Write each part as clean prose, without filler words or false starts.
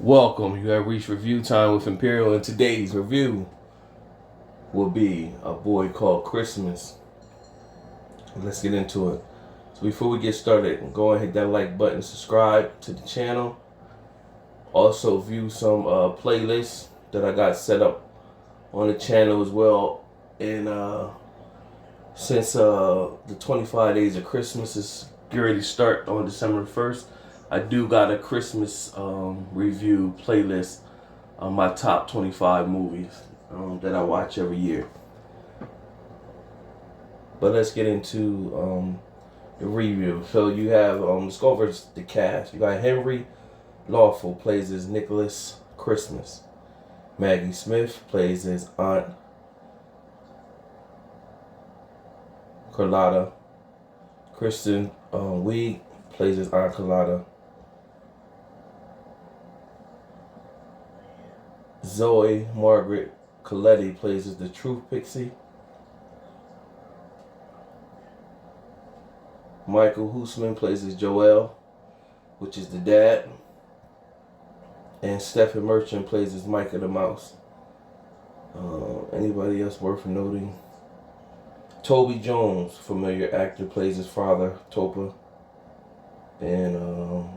Welcome. You have reached review time with Imperial, and today's review will be A Boy Called Christmas. Let's get into it. So before we get started, go ahead and hit that like button, subscribe to the channel. Also view some playlists that I got set up on the channel as well. And since the 25 days of Christmas is getting ready to start on December 1st, I do got a Christmas review playlist on my top 25 movies that I watch every year. But let's get into the review. So you have, let's go over the cast. You got Henry Lawful plays as Nicholas Christmas. Maggie Smith plays as Aunt Carlotta. Kristen Wiig plays as Aunt Carlotta. Zoe Margaret Coletti plays as the Truth Pixie. Michael Huisman plays as Joel, which is the dad. And Stephen Merchant plays as Micah the Mouse. Anybody else worth noting? Toby Jones, familiar actor, plays his father, Topa. And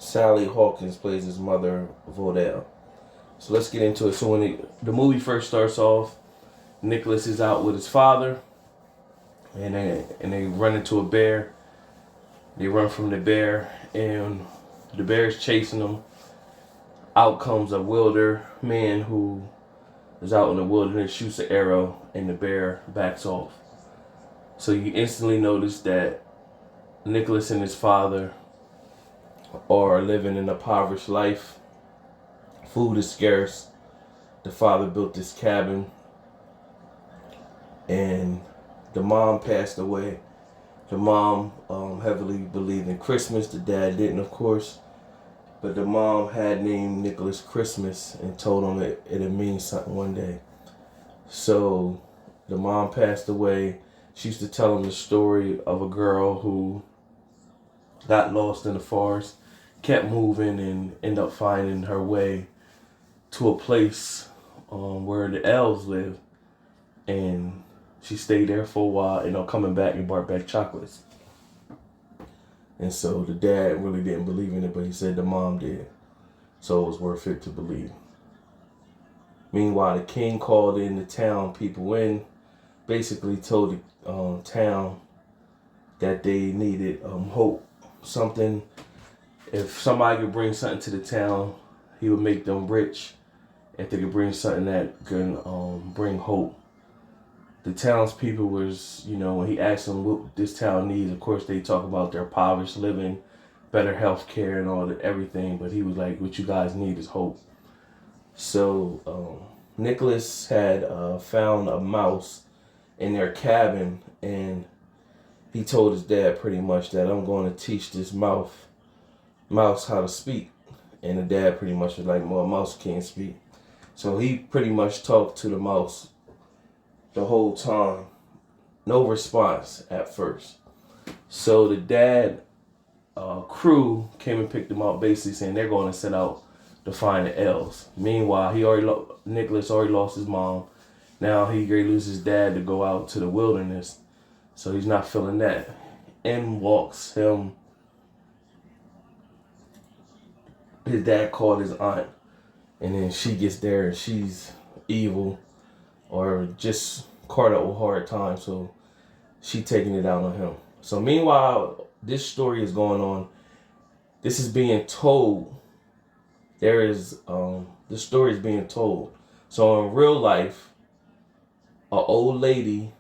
Sally Hawkins plays his mother, Vodell. So let's get into it. So when the movie first starts off, Nicholas is out with his father, and they run into a bear. They run from the bear, and the bear is chasing them. Out comes a wilder man who is out in the wilderness, shoots an arrow, and the bear backs off. So you instantly notice that Nicholas and his father are living an impoverished life. Food is scarce. The father built this cabin, and the mom passed away. The mom heavily believed in Christmas. The dad didn't, of course. But the mom had named Nicholas Christmas and told him it'd mean something one day. So the mom passed away. She used to tell him the story of a girl who got lost in the forest, kept moving, and ended up finding her way to a place where the elves live. And she stayed there for a while, and coming back and brought back chocolates. And so the dad really didn't believe in it, but he said the mom did. So it was worth it to believe. Meanwhile, the king called in the town people in, basically told the town that they needed hope. Something, if somebody could bring something to the town, he would make them rich. If they could bring something that can bring hope. The townspeople was, when he asked them what this town needs, of course they talk about their impoverished living, better health care and all that, everything. But he was like, what you guys need is hope. So Nicholas had found a mouse in their cabin, and he told his dad pretty much that I'm going to teach this mouse how to speak. And the dad pretty much was like, well, a mouse can't speak. So he pretty much talked to the mouse the whole time. No response at first. So the dad crew came and picked him up, basically saying they're going to set out to find the elves. Meanwhile, Nicholas already lost his mom. Now he loses his dad to go out to the wilderness. So he's not feeling that. In walks his dad called his aunt. And then she gets there and she's evil or just caught up with hard times. So she taking it out on him. So meanwhile, this story is going on. This is being told. The story is being told. So in real life, an old lady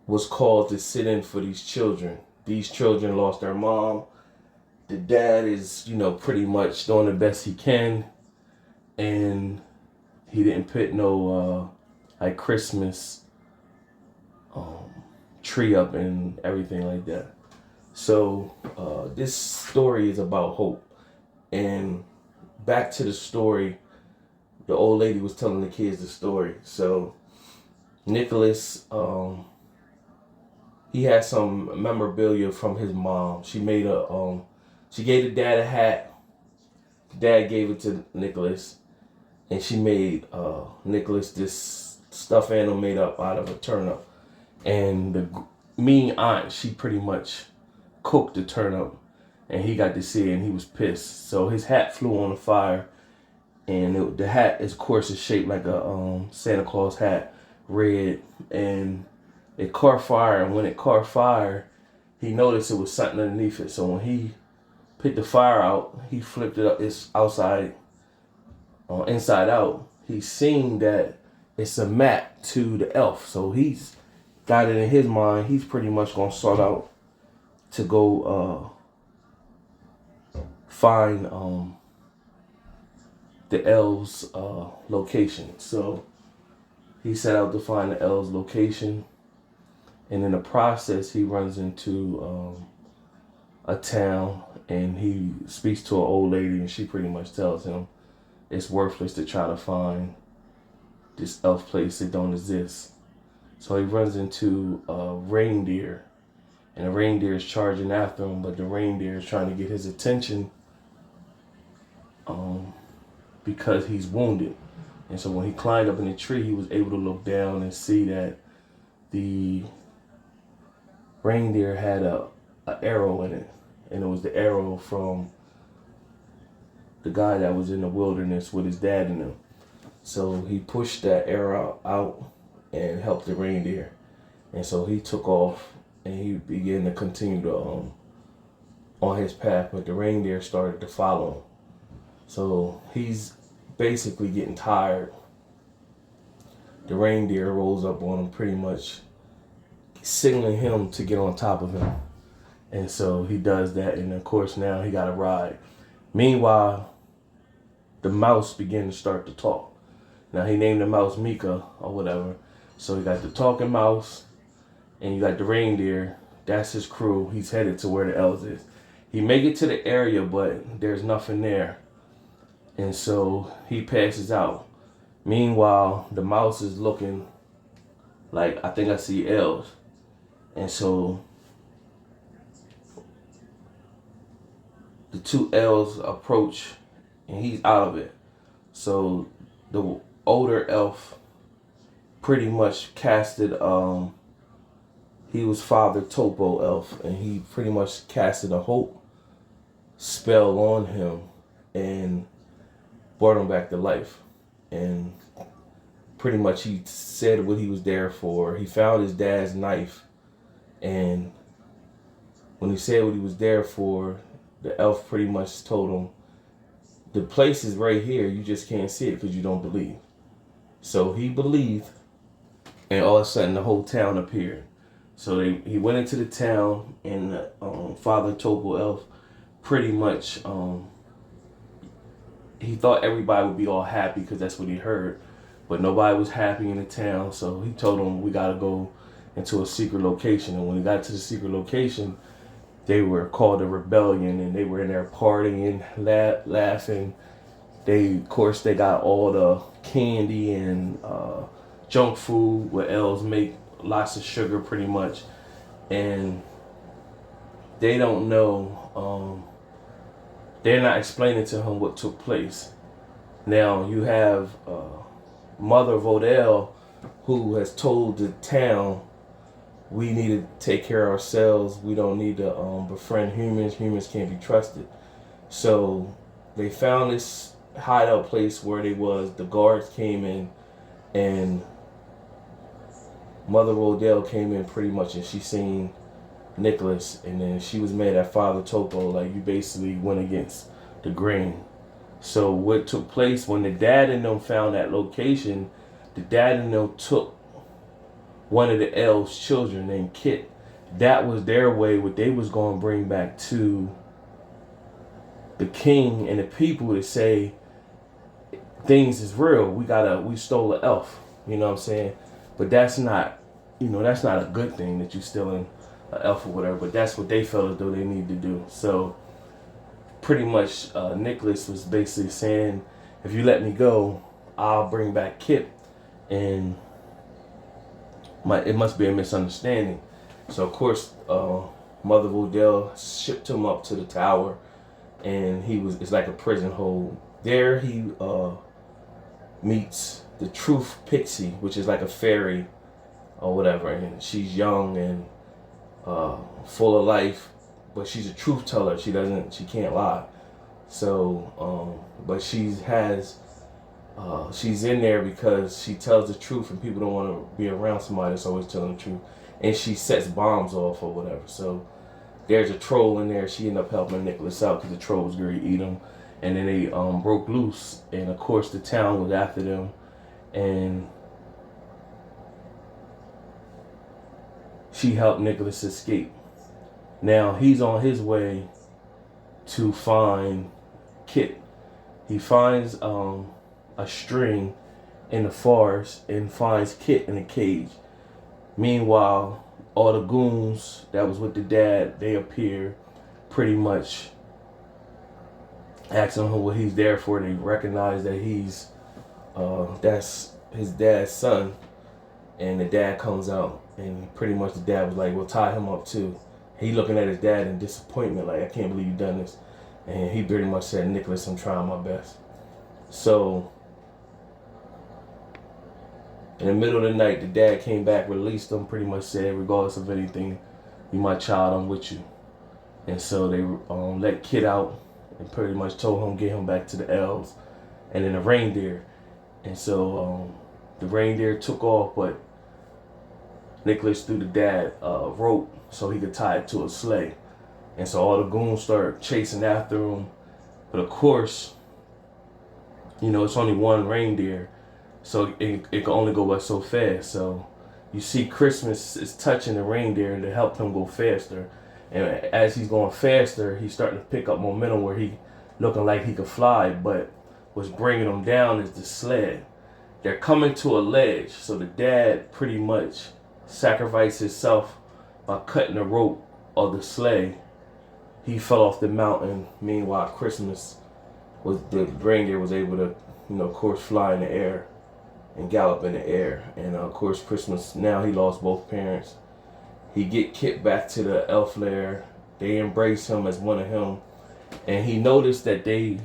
was called to sit in for these children. These children lost their mom. The dad is, pretty much doing the best he can. And he didn't put no Christmas tree up and everything like that. So this story is about hope. And back to the story, the old lady was telling the kids the story. So Nicholas, he had some memorabilia from his mom. She made she gave the dad a hat. The dad gave it to Nicholas, and she made Nicholas this stuffed animal made up out of a turnip. And the mean aunt, she pretty much cooked the turnip, and he got to see it, and he was pissed. So his hat flew on the fire, and the hat, of course, is shaped like a Santa Claus hat, red, and it caught fire. And when it caught fire, he noticed it was something underneath it. So when he put the fire out, he flipped it up. It's inside out. He's seen that it's a map to the elf. So he's got it in his mind. He's pretty much gonna sort out to go find the elves' location. So he set out to find the elves' location, and in the process, he runs into a town, and he speaks to an old lady, and she pretty much tells him it's worthless to try to find this elf place. It don't exist. So he runs into a reindeer, and the reindeer is charging after him, but the reindeer is trying to get his attention because he's wounded. And so when he climbed up in the tree, he was able to look down and see that the reindeer had a arrow in it, and it was the arrow from the guy that was in the wilderness with his dad in him. So he pushed that arrow out and helped the reindeer, and so he took off and he began to continue to on his path, but the reindeer started to follow him. So he's basically getting tired. The reindeer rolls up on him, pretty much signaling him to get on top of him. And so he does that, and of course now he got a ride. Meanwhile, the mouse began to start to talk. Now he named the mouse Mika or whatever. So you got the talking mouse, and you got the reindeer. That's his crew. He's headed to where the elves is. He make it to the area, but there's nothing there. And so he passes out. Meanwhile, the mouse is looking like, I think I see elves. And so the two elves approach, and he's out of it. So the older elf pretty much casted, he was Father Topo elf, and he pretty much casted a hope spell on him and brought him back to life. And pretty much he said what he was there for. He found his dad's knife, and when he said what he was there for, the elf pretty much told him, the place is right here, you just can't see it because you don't believe. So he believed, and all of a sudden the whole town appeared. So he went into the town, and Father Topo elf pretty much, he thought everybody would be all happy because that's what he heard. But nobody was happy in the town, so he told them, we got to go into a secret location. And when he got to the secret location, they were called a rebellion, and they were in there partying, laughing. Of course, they got all the candy and junk food where elves make lots of sugar pretty much. And they don't know, they're not explaining to him what took place. Now you have Mother Vodell, who has told the town, we need to take care of ourselves. We don't need to befriend humans. Humans can't be trusted. So they found this hideout place where they was. The guards came in, and Mother Vodell came in pretty much, and she seen Nicholas, and then she was mad at Father Topo, like, you basically went against the grain. So what took place when the dad and them found that location, the dad and them took one of the elves' children named Kit. That was their way, what they was going to bring back to the king and the people to say things is real. We stole an elf. You know what I'm saying? But that's not, that's not a good thing that you stealing an elf or whatever. But that's what they felt as though they need to do. So pretty much Nicholas was basically saying, if you let me go, I'll bring back Kit. And it must be a misunderstanding. So of course, Mother Vodell shipped him up to the tower, and it's like a prison hold. There he meets the Truth Pixie, which is like a fairy or whatever, and she's young and full of life, but she's a truth teller. She can't lie. So, but she's in there because she tells the truth, and people don't want to be around somebody that's always telling the truth. And she sets bombs off or whatever. So there's a troll in there. She ended up helping Nicholas out because the troll was going to eat him. And then they broke loose, and of course the town was after them, and she helped Nicholas escape. Now he's on his way to find Kit. He finds a string in the forest and finds Kit in a cage. Meanwhile, all the goons that was with the dad, they appear, pretty much asking him what he's there for. They recognize that that's his dad's son, and the dad comes out, and pretty much the dad was like, "We'll tie him up too." He looking at his dad in disappointment, like, "I can't believe you done this," and he pretty much said, "Nicholas, I'm trying my best." So in the middle of the night, the dad came back, released him, pretty much said, "Regardless of anything, you my child, I'm with you." And so they let Kid out and pretty much told him get him back to the elves and then the reindeer. And so the reindeer took off, but Nicholas threw the dad a rope so he could tie it to a sleigh. And so all the goons started chasing after him. But of course, it's only one reindeer, so it can only go by so fast. So you see Christmas is touching the reindeer to help him go faster. And as he's going faster, he's starting to pick up momentum where he looking like he could fly. But what's bringing him down is the sled. They're coming to a ledge, so the dad pretty much sacrificed himself by cutting the rope of the sleigh. He fell off the mountain. Meanwhile, the reindeer was able to, of course, fly in the air and gallop in the air. And of course, Christmas, now he lost both parents. He get Kit back to the elf lair. They embrace him as one of him. And he noticed that they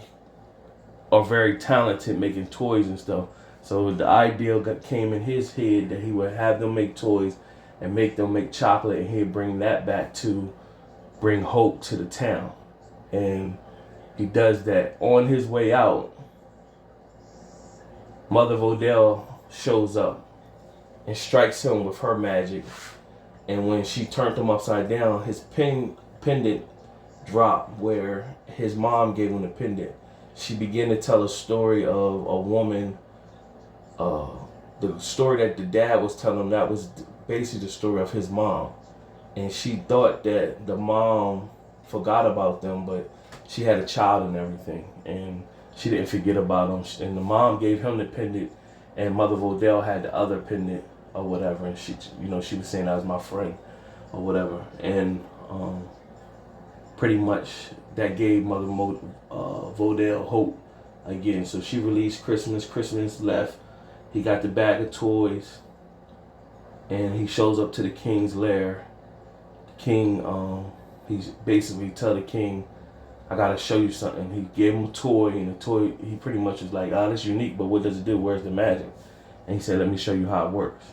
are very talented making toys and stuff. So the idea came in his head that he would have them make toys and make them make chocolate, and he'd bring that back to bring hope to the town. And he does that. On his way out, Mother Vodell shows up and strikes him with her magic. And when she turned him upside down, his pendant dropped where his mom gave him the pendant. She began to tell a story of a woman. The story that the dad was telling him, that was basically the story of his mom. And she thought that the mom forgot about them, but she had a child and everything. And she didn't forget about him. And the mom gave him the pendant, and Mother Vodell had the other pendant or whatever. And she was saying that was my friend or whatever. And pretty much that gave Mother Vodell hope again. So she released Christmas. Christmas left. He got the bag of toys, and he shows up to the king's lair. The king, he basically tell the king, "I gotta show you something." He gave him a toy, and the toy, he pretty much was like, "Oh, this is unique, but what does it do? Where's the magic?" And he said, "Let me show you how it works."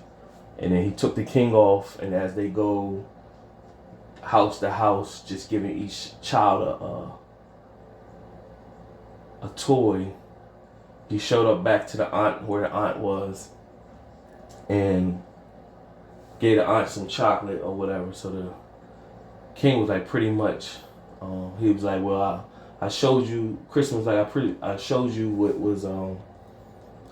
And then he took the king off, and as they go house to house, just giving each child a toy, he showed up back to the aunt where the aunt was and gave the aunt some chocolate or whatever. So the king was like, pretty much, he was like, "Well, I showed you Christmas, like I showed you what was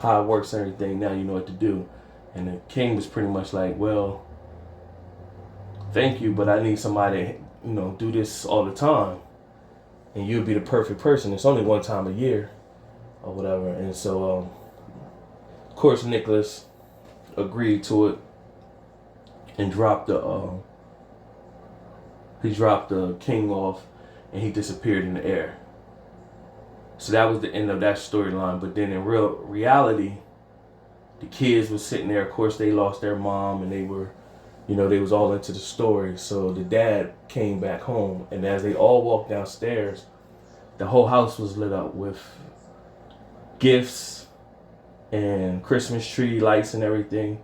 how it works and everything. Now you know what to do." And the king was pretty much like, "Well, thank you, but I need somebody to, do this all the time, and you'd be the perfect person. It's only one time a year or whatever." And so of course Nicholas agreed to it and dropped the king off, and he disappeared in the air. So that was the end of that storyline. But then in reality, the kids were sitting there. Of course, they lost their mom, and they were you know, they was all into the story. So the dad came back home, and as they all walked downstairs, the whole house was lit up with gifts and Christmas tree lights and everything.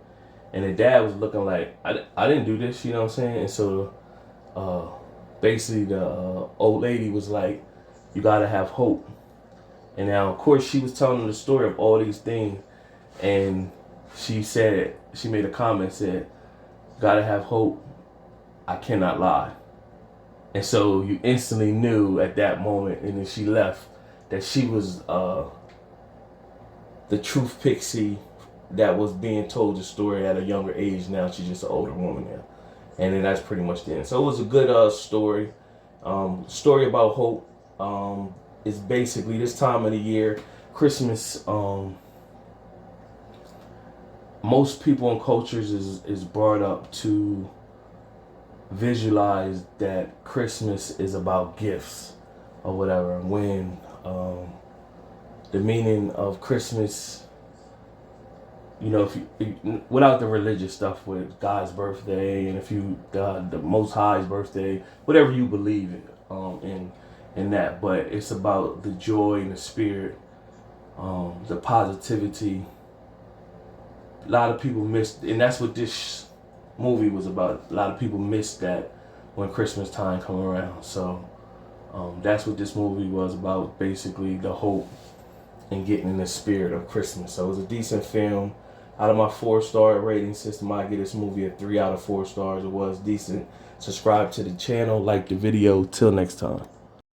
And the dad was looking like, I didn't do this, you know what I'm saying? And so basically the old lady was like, you gotta have hope. And now, of course, she was telling the story of all these things, and she made a comment, said, gotta have hope, I cannot lie. And so you instantly knew at that moment, and then she left, that she was the truth pixie that was being told the story at a younger age. Now she's just an older woman now. And then that's pretty much the end. So it was a good story. Story about hope. It's basically this time of the year, Christmas. Most people and cultures is brought up to visualize that Christmas is about gifts or whatever. When the meaning of Christmas, you know, if you, without the religious stuff with God's birthday, and if you God, the Most High's birthday, whatever you believe in that, but it's about the joy and the spirit, the positivity. A lot of people missed, and that's what this movie was about. A lot of people missed that when Christmas time come around. So that's what this movie was about, basically the hope and getting in the spirit of Christmas. So it was a decent film. Out of my 4-star rating system, I give this movie a 3 out of 4 stars. It was decent. Subscribe to the channel, like the video. Till next time.